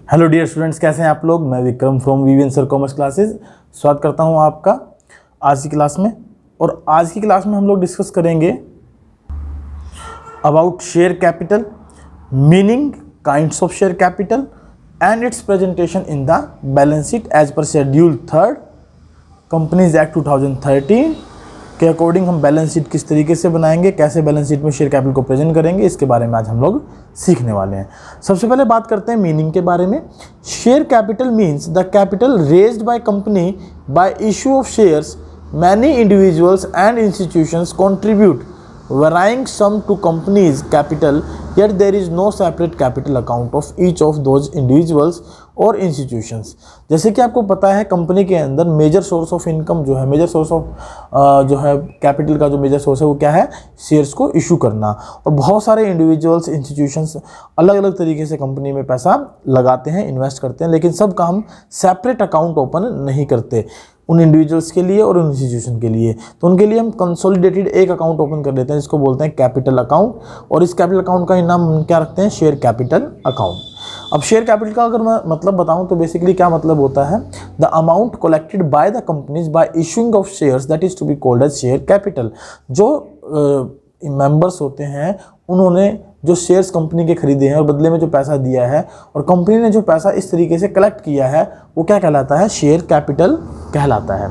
Hello dear students, कैसे हैं आप लोग। मैं Vikram from VVN sir commerce classes स्वागत करता हूं आपका आज की क्लास में। और आज की क्लास में हम लोग डिस्कस करेंगे about share capital, meaning, kinds of share capital and its presentation in the balance sheet as per schedule 3 companies act 2013 के अकॉर्डिंग हम बैलेंस शीट किस तरीके से बनाएंगे, कैसे बैलेंस शीट में शेयर कैपिटल को प्रेजेंट करेंगे, इसके बारे में आज हम लोग सीखने वाले हैं। सबसे पहले बात करते हैं मीनिंग के बारे में। Share capital means the capital raised by company by issue of shares. Many individuals and institutions contribute varying sum to company's capital, yet there is no separate capital account of each of those individuals और institutions। जैसे कि आपको पता है company के अंदर major source of income जो है, मेजर सोर्स ऑफ जो है कैपिटल का जो मेजर सोर्स है वो क्या है, शेयर्स को इशू करना। और बहुत सारे इंडिविजुअल्स, इंस्टीट्यूशंस अलग अलग तरीके से कंपनी में पैसा लगाते हैं, इन्वेस्ट करते हैं, लेकिन सब का हम सेपरेट अकाउंट ओपन नहीं करते उन इंडिविजुअल्स के लिए और उन इंस्टीट्यूशन के लिए। तो उनके लिए हम कंसोलिडेटेड एक अकाउंट ओपन कर लेते हैं जिसको बोलते हैं कैपिटल अकाउंट, और इस कैपिटल अकाउंट का ही नाम हम क्या रखते हैं, शेयर कैपिटल अकाउंट। अब शेयर कैपिटल का अगर मैं मतलब बताऊं तो बेसिकली क्या मतलब होता है, the amount collected by the companies by issuing of shares that is to be called as share capital. जो मेंबर्स होते हैं उन्होंने जो शेयर्स कंपनी के खरीदे हैं और बदले में जो पैसा दिया है और कंपनी ने जो पैसा इस तरीके से कलेक्ट किया है वो क्या कहलाता है, शेयर कैपिटल कहलाता है।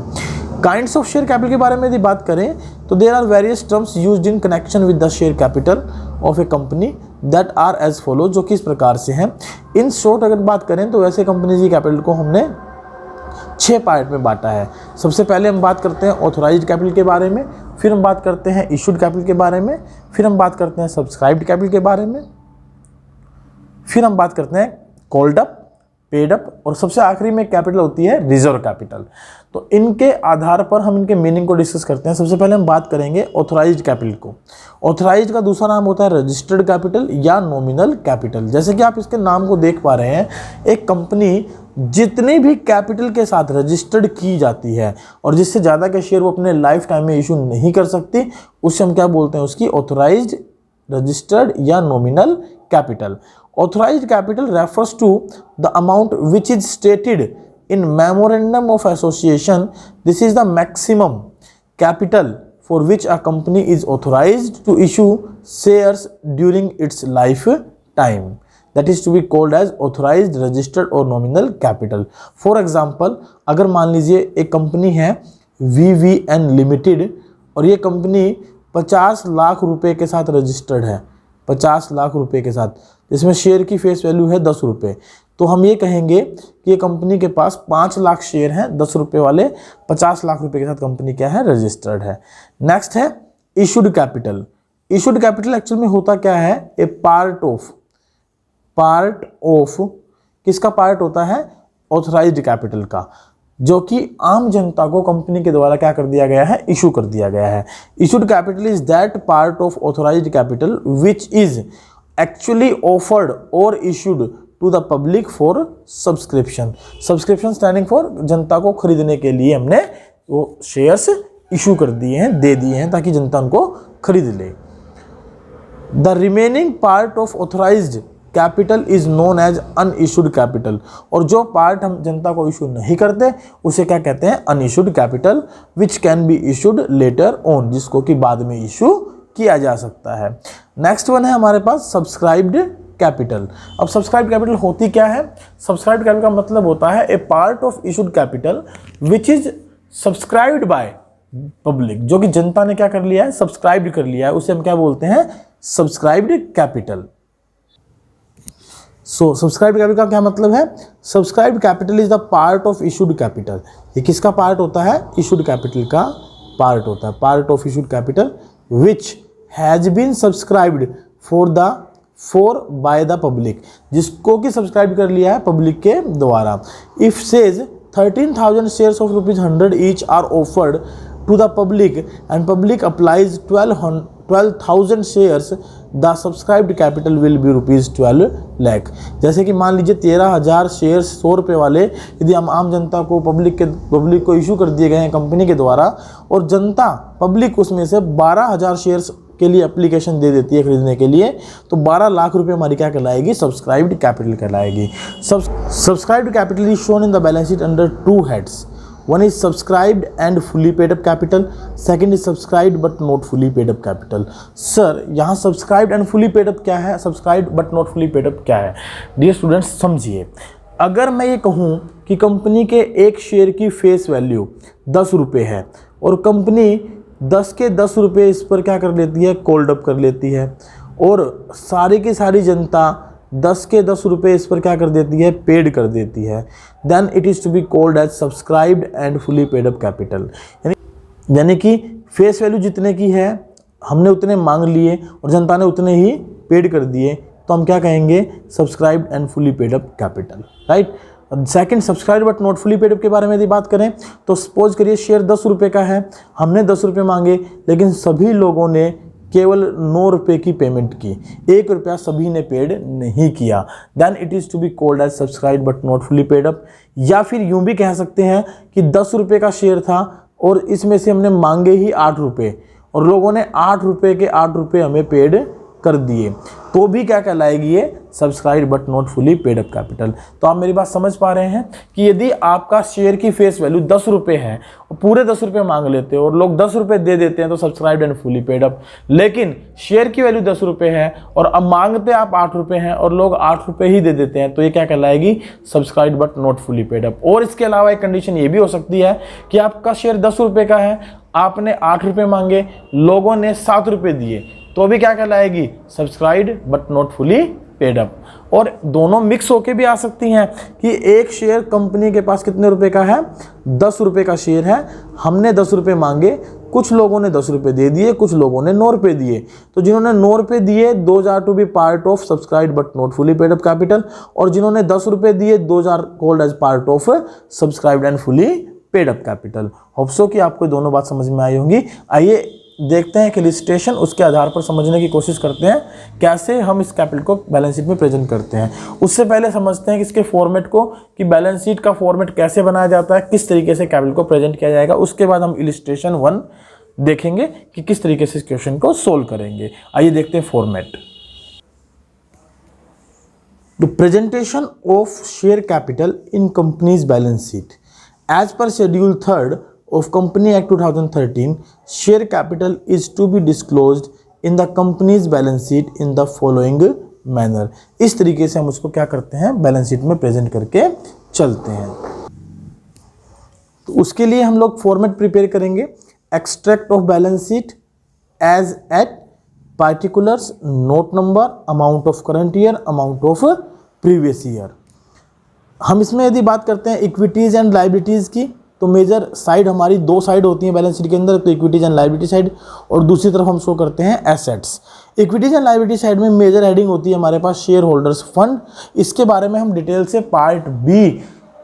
काइंड्स ऑफ शेयर कैपिटल के बारे में यदि बात करें तो there are various terms used in connection with the share capital of a company that are as follow, जो कि इस प्रकार से हैं। इन शॉर्ट अगर बात करें तो वैसे कंपनी की कैपिटल को हमने 6 पार्ट में बांटा है। सबसे पहले हम बात करते हैं ऑथोराइज्ड कैपिटल के बारे में, फिर हम बात करते हैं इशूड कैपिटल के बारे में, फिर हम बात करते हैं सब्सक्राइब्ड कैपिटल के बारे में, फिर हम बात करते हैं कॉल्ड अप, पेड अप, और सबसे आखिरी में कैपिटल होती है रिजर्व कैपिटल। तो इनके आधार पर हम इनके मीनिंग को डिस्कस करते हैं। सबसे पहले हम बात करेंगे ऑथोराइज्ड कैपिटल को। ऑथोराइज्ड का दूसरा नाम होता है रजिस्टर्ड कैपिटल या नॉमिनल कैपिटल। जैसे कि आप इसके नाम को देख पा रहे हैं, एक कंपनी जितनी भी कैपिटल के साथ रजिस्टर्ड की जाती है और जिससे ज़्यादा के शेयर वो अपने लाइफ टाइम में इशू नहीं कर सकती, उससे हम क्या बोलते हैं, उसकी ऑथोराइज्ड, रजिस्टर्ड या nominal capital. Authorized capital refers to the amount which is stated in memorandum of association. This is the maximum capital for which a company is authorized to issue shares during its lifetime. That is to be called as authorized, registered or nominal capital. For example, अगर मान लीजिए एक company है VVN limited और ये company 50 lakh रुपए के साथ रजिस्टर्ड है, 50 लाख रुपए के साथ, जिसमें शेयर की फेस वैल्यू है 10 रुपये। तो हम ये कहेंगे कि ये कंपनी के पास 5 लाख शेयर हैं 10 रुपये वाले, 50 लाख रुपए के साथ कंपनी क्या है, रजिस्टर्ड है। नेक्स्ट है issued capital. Issued capital actual में होता क्या है, ए पार्ट ऑफ किसका पार्ट होता है, ऑथराइज्ड कैपिटल का, जो कि आम जनता को कंपनी के द्वारा क्या कर दिया गया है, इशू कर दिया गया है। Issued capital is that part of authorised capital which is actually offered और issued to the public for subscription. Subscription standing for जनता को खरीदने के लिए हमने वो शेयर्स इशू कर दिए हैं, दे दिए हैं, ताकि जनता उनको खरीद ले। The remaining part of authorised capital is known as unissued capital. और जो पार्ट हम जनता को इशू नहीं करते उसे क्या कहते हैं, unissued capital, which can be issued later on, जिसको कि बाद में इशू किया जा सकता है। नेक्स्ट वन है हमारे पास सब्सक्राइब्ड कैपिटल। अब सब्सक्राइब्ड कैपिटल होती क्या है, सब्सक्राइब्ड कैपिटल का मतलब होता है a part of issued capital which is subscribed by public, जो कि जनता ने क्या कर लिया है, सब्सक्राइब्ड कर लिया है, उसे हम क्या बोलते हैं, सब्सक्राइब्ड कैपिटल। सो सब्सक्राइब्ड कैपिटल का क्या मतलब है, subscribed capital is the part of issued capital. ये किसका पार्ट होता है, इशूड कैपिटल का पार्ट होता है, part of issued capital which has been subscribed for by the public, जिसको कि सब्सक्राइब कर लिया है पब्लिक के द्वारा। If says 13,000 shares of ₹100 each are offered to the public and public applies 12,000 shares, the subscribed capital will be ₹12 lakh. जैसे कि मान लीजिए 13,000 शेयर्स 100 रुपये वाले यदि हम आम जनता को पब्लिक को इशू कर दिए गए हैं कंपनी के द्वारा, और जनता पब्लिक उसमें से 12,000 शेयर्स के लिए एप्लीकेशन दे देती है खरीदने के लिए, तो 12 लाख रुपए हमारी क्या कहलाएगी, सब्सक्राइब्ड कैपिटल कहलाएगी। Subscribed capital is shown in the balance sheet under 2 heads. One is subscribed and fully paid up capital, second is subscribed but not fully paid up capital। Sir यहाँ subscribed and fully paid up क्या है, subscribed but not fully paid up क्या है? Dear students समझिए, अगर मैं ये कहूँ कि कंपनी के एक शेयर की फेस वैल्यू 10 रुपये है और कंपनी 10 के 10 रुपये इस पर क्या कर लेती है, कोल्ड अप कर लेती है, और सारी की सारी जनता 10 के 10 रुपये इस पर क्या कर देती है, पेड कर देती है, then it is to be called as subscribed and fully paid up capital. यानी कि फेस वैल्यू जितने की है हमने उतने मांग लिए और जनता ने उतने ही पेड कर दिए, तो हम क्या कहेंगे, subscribed and fully paid up capital, right. Second, subscribed but not fully paid up के बारे में यदि बात करें तो सपोज करिए शेयर 10 रुपये का है, हमने 10 रुपये मांगे लेकिन सभी लोगों ने केवल 9 रुपये की पेमेंट की, 1 रुपया सभी ने पेड नहीं किया, then it is to be called as subscribed but not fully paid up. या फिर यूं भी कह सकते हैं कि 10 रुपये का शेयर था और इसमें से हमने मांगे ही 8 रुपये और लोगों ने 8 रुपये के 8 रुपये हमें पेड कर दिए, तो भी क्या कहलाएगी ये, subscribed but not fully paid up capital. तो आप मेरी बात समझ पा रहे हैं कि यदि आपका शेयर की फेस वैल्यू 10 रुपये है और पूरे 10 रुपये मांग लेते हो और लोग 10 रुपये दे देते हैं तो subscribed and fully paid up. लेकिन शेयर की वैल्यू 10 रुपये है और अब मांगते आप 8 रुपये हैं और लोग 8 रुपये ही दे देते हैं, तो ये क्या कहलाएगी, subscribed but not fully paid up. और इसके अलावा एक कंडीशन ये भी हो सकती है कि आपका शेयर 10 रुपये का है, आपने 8 रुपये मांगे, लोगों ने 7 रुपये दिए, तो भी क्या कहलाएगी, subscribed but not fully paid up. और दोनों मिक्स होके भी आ सकती हैं कि एक शेयर कंपनी के पास कितने रुपए का है, 10 रुपये का शेयर है, हमने 10 रुपये मांगे, कुछ लोगों ने 10 रुपये दे दिए, कुछ लोगों ने 9 रुपये दिए, तो जिन्होंने 9 रुपये दिए those are to be part of subscribed but not fully paid up capital, और जिन्होंने 10 रुपये दिए those are called as part of subscribed and fully paid up capital. Hope so कि आपको दोनों बात समझ में आई होंगी। आइए देखते हैं कि इलस्ट्रेशन, उसके आधार पर समझने की कोशिश करते हैं कैसे हम इस कैपिटल को बैलेंस शीट में प्रेजेंट करते हैं। उससे पहले समझते हैं कि इसके फॉर्मेट को, कि बैलेंस शीट का फॉर्मेट कैसे बनाया जाता है, किस तरीके से कैपिटल को प्रेजेंट किया जाएगा। उसके बाद हम इलस्ट्रेशन 1 देखेंगे कि किस तरीके से इस क्वेश्चन को सोल्व करेंगे। आइए देखते हैं format. The presentation of share capital in companies balance sheet as per schedule 3 of Company Act 2013, share capital is to be disclosed in the company's balance sheet in the following manner। इस तरीके से हम उसको क्या करते हैं, balance sheet में present करके चलते हैं। तो उसके लिए हम लोग फॉर्मेट प्रिपेयर करेंगे, extract of balance sheet as at particulars, note number, amount of current year, amount of previous year. हम इसमें यदि बात करते हैं इक्विटीज एंड लाइबिलिटीज़ की, तो मेजर साइड हमारी 2 साइड होती हैं बैलेंस शीट के अंदर, तो इक्विटीज एंड लायबिलिटी साइड, और दूसरी तरफ हम शो करते हैं assets. Equities and liability side में मेजर हेडिंग होती है हमारे पास शेयर होल्डर्स फंड। इसके बारे में हम डिटेल से part B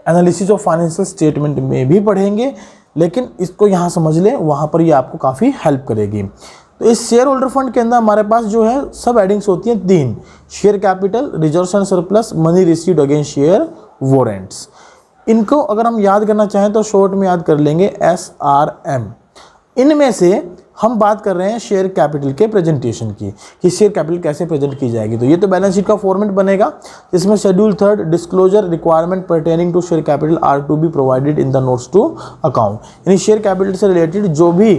analysis of financial statement में भी पढ़ेंगे, लेकिन इसको यहाँ समझ लें, वहाँ पर ये आपको काफ़ी हेल्प करेगी। तो इस शेयर होल्डर फंड के अंदर हमारे पास जो है सब हेडिंग्स होती हैं 3, share capital, reserves and surplus, money received against share warrants. इनको अगर हम याद करना चाहें तो शॉर्ट में याद कर लेंगे SRM। इनमें से हम बात कर रहे हैं शेयर कैपिटल के प्रेजेंटेशन की, कि शेयर कैपिटल कैसे प्रेजेंट की जाएगी। तो ये तो बैलेंस शीट का फॉर्मेट बनेगा, जिसमें schedule 3 disclosure requirement pertaining to share capital are to be provided in the notes to account. यानी शेयर कैपिटल से रिलेटेड जो भी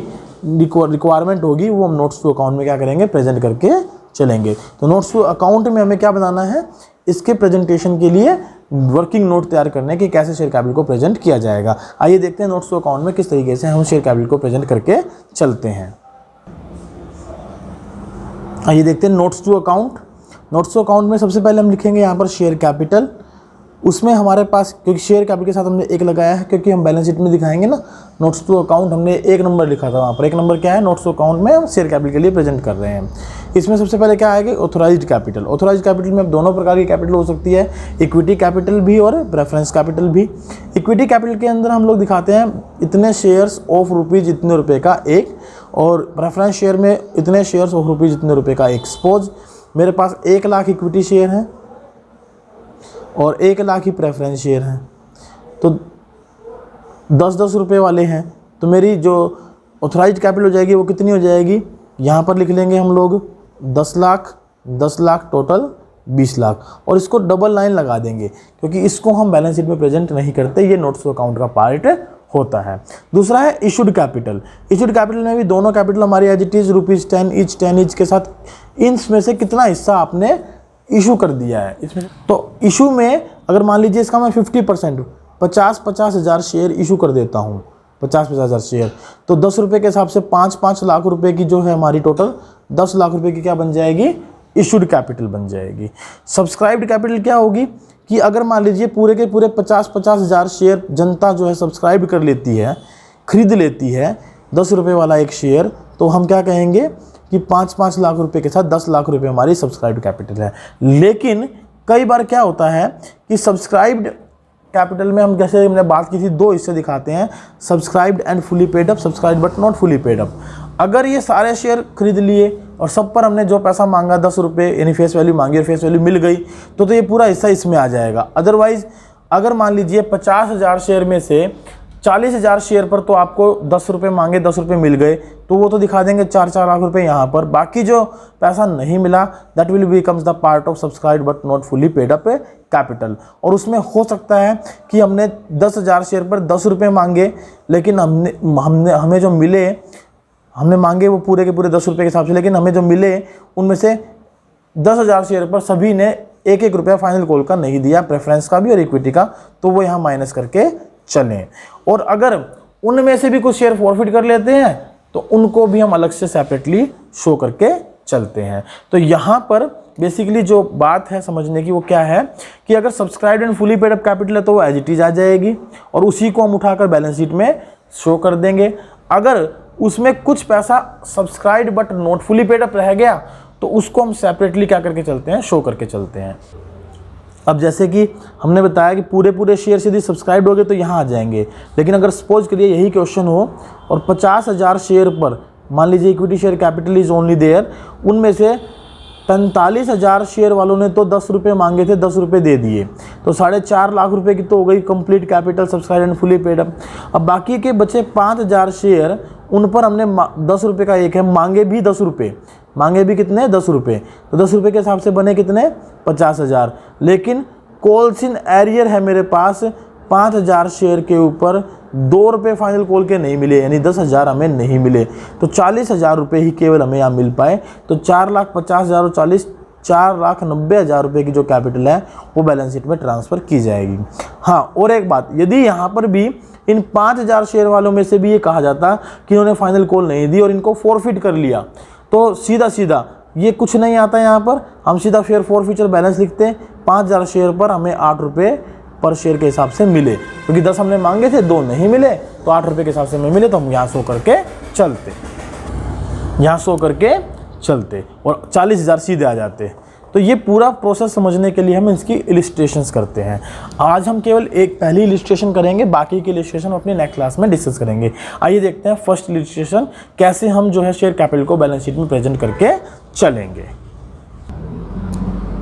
रिक्वायरमेंट होगी वो हम नोट्स टू अकाउंट में क्या करेंगे, प्रेजेंट करके चलेंगे। तो नोट्स टू अकाउंट में हमें क्या बनाना है, इसके प्रेजेंटेशन के लिए वर्किंग नोट तैयार करने की, कैसे शेयर कैपिटल को प्रेजेंट किया जाएगा। आइए देखते हैं नोट्स टू अकाउंट में किस तरीके से हम शेयर कैपिटल को प्रेजेंट करके चलते हैं। आइए देखते हैं notes to account. Notes to account में सबसे पहले हम लिखेंगे यहाँ पर शेयर कैपिटल। उसमें हमारे पास, क्योंकि शेयर कैपिटल के साथ हमने 1 लगाया है, क्योंकि हम बैलेंस शीट में दिखाएंगे ना, नोट्स टू अकाउंट हमने 1 नंबर लिखा था, वहाँ पर 1 नंबर क्या है, नोट्स टू अकाउंट में हम शेयर कैपिटल के लिए प्रेजेंट कर रहे हैं। इसमें सबसे पहले क्या आएगा, ऑथोराइज्ड कैपिटल। ऑथोराइज्ड कैपिटल में अब दोनों प्रकार की कैपिटल हो सकती है, इक्विटी कैपिटल भी और प्रेफरेंस कैपिटल भी। इक्विटी कैपिटल के अंदर हम लोग दिखाते हैं इतने शेयर्स ऑफ रुपीज़ इतने रुपये का एक, और प्रेफरेंस शेयर में इतने शेयर्स ऑफ रुपीज़ इतने रुपये का एक। सपोज मेरे पास 1 लाख इक्विटी शेयर हैं और 1 लाख ही प्रेफरेंस शेयर हैं, तो 10-10 रुपये वाले हैं, तो मेरी जो ऑथोराइज्ड कैपिटल हो जाएगी वो कितनी हो जाएगी, यहाँ पर लिख लेंगे हम लोग 10 लाख, 10 लाख टोटल 20 लाख, और इसको डबल लाइन लगा देंगे क्योंकि इसको हम बैलेंस शीट में प्रेजेंट नहीं करते, ये नोट्स टू अकाउंट का पार्ट होता है। दूसरा है इशूड कैपिटल। इशूड कैपिटल में भी दोनों कैपिटल हमारी एज इट इज ₹10 ईच के साथ इसमें से कितना हिस्सा आपने इशू कर दिया है इसमें। तो इशू में अगर मान लीजिए इसका मैं 50% 50 हज़ार शेयर इशू कर देता हूँ, 50 हज़ार शेयर, तो 10 रुपये के हिसाब से 5 लाख रुपए की जो है हमारी टोटल 10 लाख रुपए की क्या बन जाएगी, इशूड कैपिटल बन जाएगी। सब्सक्राइब्ड कैपिटल क्या होगी कि अगर मान लीजिए पूरे के पूरे 50 हज़ार शेयर जनता जो है सब्सक्राइब कर लेती है, खरीद लेती है 10 रुपये वाला एक शेयर, तो हम क्या कहेंगे कि 5 लाख रुपए के साथ 10 लाख रुपए हमारी सब्सक्राइब्ड कैपिटल है। लेकिन कई बार क्या होता है कि सब्सक्राइब्ड कैपिटल में हम जैसे हमने बात की थी 2 हिस्से दिखाते हैं, subscribed and fully paid up, subscribed but not fully paid up. अगर ये सारे शेयर खरीद लिए और सब पर हमने जो पैसा मांगा 10 रुपये यानी फेस वैल्यू मांगी और फेस वैल्यू मिल गई, तो ये पूरा हिस्सा इसमें आ जाएगा। अदरवाइज अगर मान लीजिए 50 हज़ार शेयर में से 40 हज़ार शेयर पर तो आपको 10 रुपये मांगे, 10 रुपये मिल गए, तो वो तो दिखा देंगे 4 लाख रुपए यहाँ पर। बाकी जो पैसा नहीं मिला that will becomes the part of subscribed but not fully paid up capital. और उसमें हो सकता है कि हमने 10 हज़ार शेयर पर 10 रुपये मांगे, लेकिन हमें जो मिले, हमने मांगे वो पूरे के पूरे 10 रुपये के हिसाब से, लेकिन हमें जो मिले उनमें से 10 हज़ार शेयर पर सभी ने 1-1 रुपया फाइनल कॉल का नहीं दिया, प्रेफरेंस का भी और इक्विटी का, तो वो यहाँ माइनस करके चलें। और अगर उनमें से भी कुछ शेयर फॉरफिट कर लेते हैं तो उनको भी हम अलग से सेपरेटली शो करके चलते हैं। तो यहाँ पर बेसिकली जो बात है समझने की वो क्या है कि अगर subscribed and fully paid up capital है तो वो एज इट इज आ जाएगी और उसी को हम उठाकर बैलेंस शीट में शो कर देंगे। अगर उसमें कुछ पैसा subscribed but not fully paid up रह गया तो उसको हम सेपरेटली क्या करके चलते हैं, शो करके चलते हैं। अब जैसे कि हमने बताया कि पूरे शेयर यदि सब्सक्राइब हो गए तो यहाँ आ जाएंगे, लेकिन अगर सपोज करिए यही क्वेश्चन हो और 50 हज़ार शेयर पर मान लीजिए equity share capital is only there, उनमें से 45 हज़ार शेयर वालों ने तो 10 रुपये मांगे थे, 10 रुपये दे दिए, तो 4.5 लाख रुपए की तो हो गई complete capital subscribe and fully paid up. अब बाकी के बचे 5 हज़ार शेयर, उन पर हमने 10 रुपये का एक है, मांगे भी 10 रुपये, मांगे भी कितने 10 रुपये, तो 10 रुपये के हिसाब से बने कितने 50 हज़ार। लेकिन कॉल्स इन एरियर है मेरे पास 5 हज़ार शेयर के ऊपर 2 रुपये फाइनल कॉल के नहीं मिले, यानी 10 हज़ार हमें नहीं मिले, तो 40 हज़ार रुपये ही केवल हमें यहाँ मिल पाए। तो 4,50,000 और 40 4,90,000 रुपये की जो कैपिटल है वो बैलेंस शीट में ट्रांसफ़र की जाएगी। हाँ, और एक बात, यदि यहाँ पर भी इन 5,000 शेयर वालों में से भी ये कहा जाता कि इन्होंने फाइनल कॉल नहीं दी और इनको फॉरफिट कर लिया, तो सीधा ये कुछ नहीं आता यहाँ पर, हम सीधा फेयर फॉरफीचर बैलेंस लिखते हैं। 5,000 शेयर पर हमें 8 रुपये पर शेयर के हिसाब से मिले, क्योंकि 10 हमने मांगे थे, 2 नहीं मिले, तो 8 रुपये के हिसाब से हमें मिले, तो हम यहाँ शो करके चलते, यहाँ शो करके चलते और 40,000 सीधे आ जाते। तो ये पूरा प्रोसेस समझने के लिए हम इसकी इलिस्ट्रेशंस करते हैं। आज हम केवल एक पहली इलिस्ट्रेशन करेंगे, बाकी की इलिस्ट्रेशन अपनी नेक्स्ट क्लास में डिस्कस करेंगे। आइए देखते हैं फर्स्ट इलिस्ट्रेशन कैसे हम जो है शेयर कैपिटल को बैलेंस शीट में प्रेजेंट करके चलेंगे।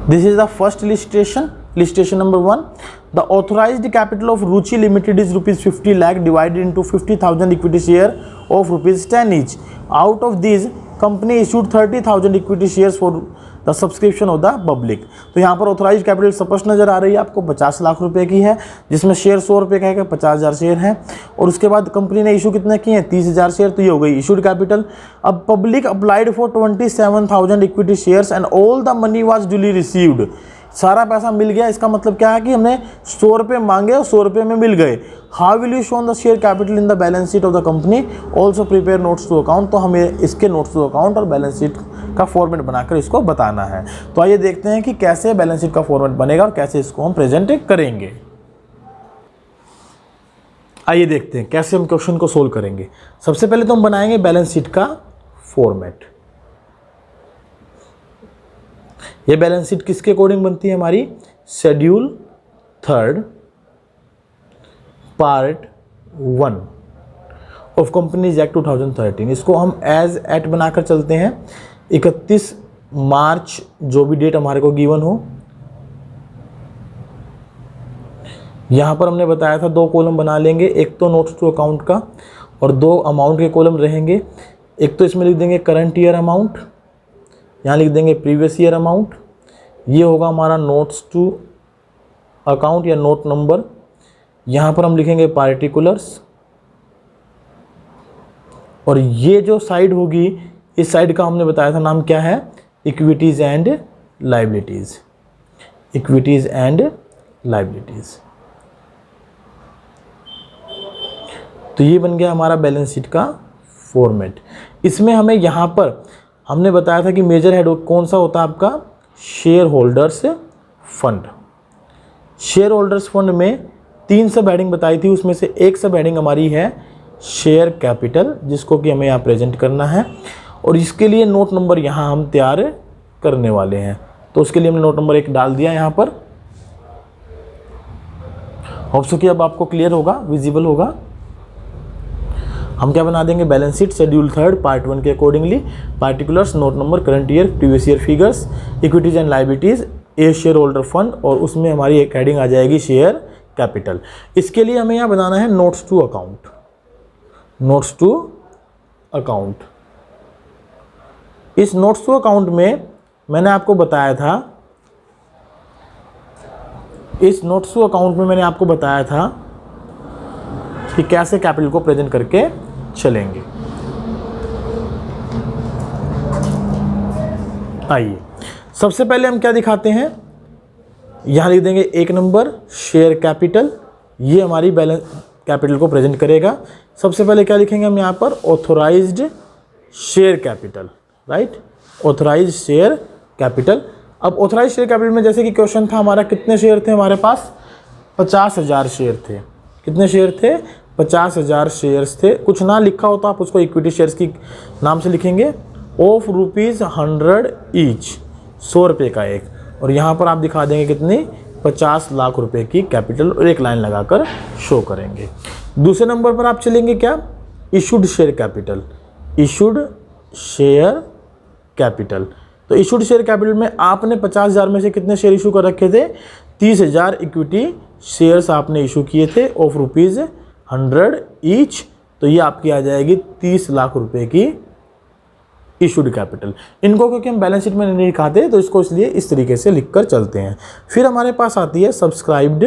This is the first illustration. Illustration number 1, the authorized capital of Ruchi Limited is rupees 50 lakh divided into 50,000 equity share of rupees 10 each. Out of these, company issued 30,000 equity shares for the subscription of the public. तो यहाँ पर authorise capital स्पष्ट नजर आ रही है आपको, 50 लाख रुपए की है, जिसमें शेयर 100 रुपये का है, 50,000 शेयर है, और उसके बाद कंपनी ने इशू कितने किए हैं, 30,000 शेयर, तो ये हो गई इशूड कैपिटल। अब public applied for 27,000 equity shares and all the money was duly received. सारा पैसा मिल गया, इसका मतलब क्या है कि हमने 100 रुपये मांगे और 100 रुपये में मिल गए। How will you shown the share capital in the balance sheet of the company, also prepare notes to account. तो हमें इसके नोट्स टू अकाउंट और बैलेंस शीट का फॉर्मेट बनाकर इसको बताना है। तो आइए देखते हैं कि कैसे बैलेंस शीट का फॉर्मेट बनेगा और कैसे इसको हम प्रेजेंट करेंगे। आइए देखते हैं कैसे हम क्वेश्चन को सोल्व करेंगे। सबसे पहले तो हम बनाएंगे बैलेंस शीट का फॉर्मेट। ये बैलेंस शीट किसके अकॉर्डिंग बनती है हमारी, schedule 3 part 1 of companies act 2013। इसको हम एज एट बनाकर चलते हैं। 31 मार्च जो भी डेट हमारे को गिवन हो, यहां पर हमने बताया था 2 कॉलम बना लेंगे, एक तो नोट्स टू अकाउंट का और 2 अमाउंट के कॉलम रहेंगे। एक तो इसमें लिख देंगे करंट ईयर अमाउंट, यहाँ लिख देंगे प्रीवियस ईयर अमाउंट, ये होगा हमारा नोट्स टू अकाउंट या नोट नंबर। यहाँ पर हम लिखेंगे पार्टिकुलर्स, और ये जो साइड होगी इस साइड का हमने बताया था नाम क्या है, equities and liabilities, equities and liabilities. तो ये बन गया हमारा बैलेंस शीट का फॉर्मेट। इसमें हमें यहाँ पर हमने बताया था कि मेजर हेड कौन सा होता है आपका, share holders fund. Share holders fund में 3 सब हेडिंग बताई थी, उसमें से एक सब हेडिंग हमारी है शेयर कैपिटल, जिसको कि हमें यहाँ प्रेजेंट करना है, और इसके लिए नोट नंबर यहाँ हम तैयार करने वाले हैं। तो उसके लिए हमने नोट नंबर 1 डाल दिया यहाँ पर। होप सो कि अब आपको क्लियर होगा, विजिबल होगा। हम क्या बना देंगे, बैलेंस शीट शेड्यूल 3 पार्ट 1 के accordingly, particulars, note number, current year, previous year figures, equities and liabilities, A share holder fund, और उसमें हमारी एक हेडिंग आ जाएगी शेयर कैपिटल। इसके लिए हमें यहाँ बनाना है notes to account, notes to account. इस नोट्स टू अकाउंट में मैंने आपको बताया था, इस नोट्स टू अकाउंट में मैंने आपको बताया था कि कैसे कैपिटल को प्रेजेंट करके चलेंगे। आइए सबसे पहले हम क्या दिखाते हैं, यहां लिख देंगे 1 नंबर शेयर कैपिटल, ये हमारी बैलेंस कैपिटल को प्रेजेंट करेगा। सबसे पहले क्या लिखेंगे हम यहाँ पर, authorised share capital, right, authorised share capital. अब ऑथोराइज्ड शेयर कैपिटल में जैसे कि क्वेश्चन था हमारा, कितने शेयर थे हमारे पास, 50,000 शेयर थे। कितने शेयर थे, 50,000 शेयर्स थे। कुछ ना लिखा हो तो आप उसको इक्विटी शेयर्स की नाम से लिखेंगे, ऑफ ₹100 ईच, 100 रुपये का एक, और यहाँ पर आप दिखा देंगे कितनी, 50 लाख रुपए की कैपिटल, और एक लाइन लगाकर शो करेंगे। दूसरे नंबर पर आप चलेंगे क्या, issued share capital, issued share capital. तो इशूड शेयर कैपिटल में आपने 50,000 में से कितने शेयर इशू कर रखे थे, 30,000 इक्विटी शेयर्स आपने इशू किए थे ऑफ ₹100 ईच। तो ये आपकी आ जाएगी 30 लाख रुपए की इशूड कैपिटल। इनको क्योंकि हम बैलेंस शीट में नहीं दिखाते तो इसको इसलिए इस तरीके से लिखकर चलते हैं। फिर हमारे पास आती है subscribed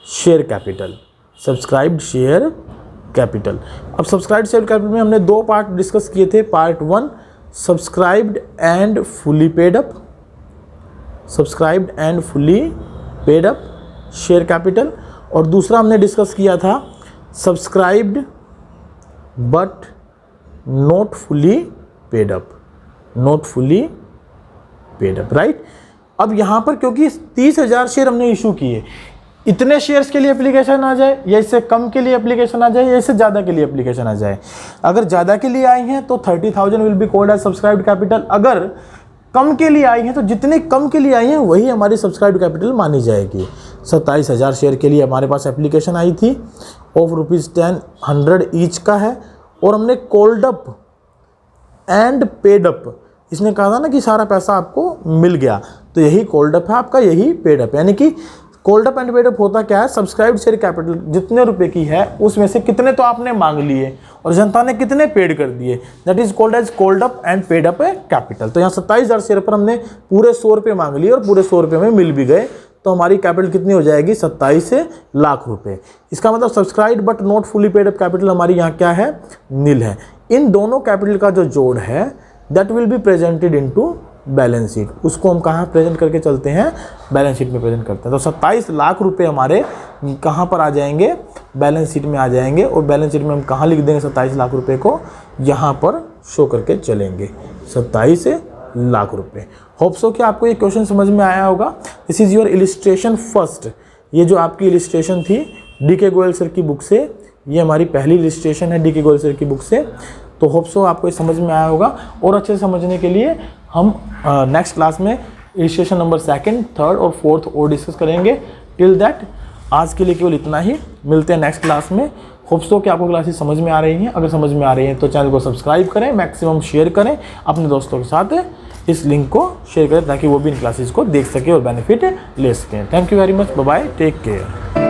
share capital, subscribed share capital. अब सब्सक्राइब्ड शेयर कैपिटल में हमने 2 पार्ट डिस्कस किए थे। Part 1 subscribed and fully paid up, subscribed and fully paid up share capital, और दूसरा हमने डिस्कस किया था subscribed but not fully paid up, not fully paid up, right. अब यहाँ पर क्योंकि 30,000 शेयर हमने इशू किए, इतने शेयर्स के लिए एप्लीकेशन आ जाए या इससे कम के लिए एप्लीकेशन आ जाए या इससे ज़्यादा के लिए एप्लीकेशन आ जाए। अगर ज़्यादा के लिए आई हैं तो 30,000 will be called as subscribed capital. अगर कम के लिए आई हैं तो जितने कम के लिए आई हैं वही हमारी सब्सक्राइब्ड कैपिटल मानी जाएगी। 27,000 शेयर के लिए हमारे पास एप्लीकेशन आई थी, ऑफ ₹100 ईच का है, और हमने called up and paid up, इसने कहा था ना कि सारा पैसा आपको मिल गया, तो यही कॉल्ड अप है आपका, यही पेड अप। यानी कि called up and paid up होता क्या है, सब्सक्राइब्ड शेयर कैपिटल जितने रुपए की है उसमें से कितने तो आपने मांग लिए और जनता ने कितने पेड कर दिए, that is called as called up and paid up capital. तो यहाँ 27,000 शेयर पर हमने पूरे 100 रुपये मांग लिए और पूरे 100 रुपये में मिल भी गए, तो हमारी कैपिटल कितनी हो जाएगी, 27 लाख रुपए। इसका मतलब subscribed but not fully paid up capital हमारी यहाँ क्या है, नील है। इन दोनों कैपिटल का जो जोड़ है that will be presented into balance sheet, उसको हम कहाँ प्रेजेंट करके चलते हैं, बैलेंस शीट में प्रेजेंट करते हैं। तो 27 लाख रुपए हमारे कहाँ पर आ जाएंगे, बैलेंस शीट में आ जाएंगे, और बैलेंस शीट में हम कहाँ लिख देंगे 27 लाख रुपए को, यहाँ पर शो करके चलेंगे 27 लाख रुपए। होप सो कि आपको ये क्वेश्चन समझ में आया होगा। This is your illustration first. ये जो आपकी इलिस्ट्रेशन थी DK गोयल सर की बुक से, ये हमारी पहली इलिस्ट्रेशन है DK गोयल सर की बुक से। तो होप सो आपको ये समझ में आया होगा, और अच्छे से समझने के लिए हम नेक्स्ट क्लास में इलिस्ट्रेशन नंबर 2nd, 3rd और 4th और डिस्कस करेंगे। टिल दैट आज के लिए केवल इतना ही, मिलते हैं नेक्स्ट क्लास में। होप सो कि आपको क्लासेस समझ में आ रही हैं। अगर समझ में आ रही हैं तो चैनल को सब्सक्राइब करें, मैक्सिमम शेयर करें, अपने दोस्तों के साथ इस लिंक को शेयर करें ताकि वो भी इन क्लासेस को देख सके और बेनिफिट ले सकें। Thank you very much, bye bye, take care.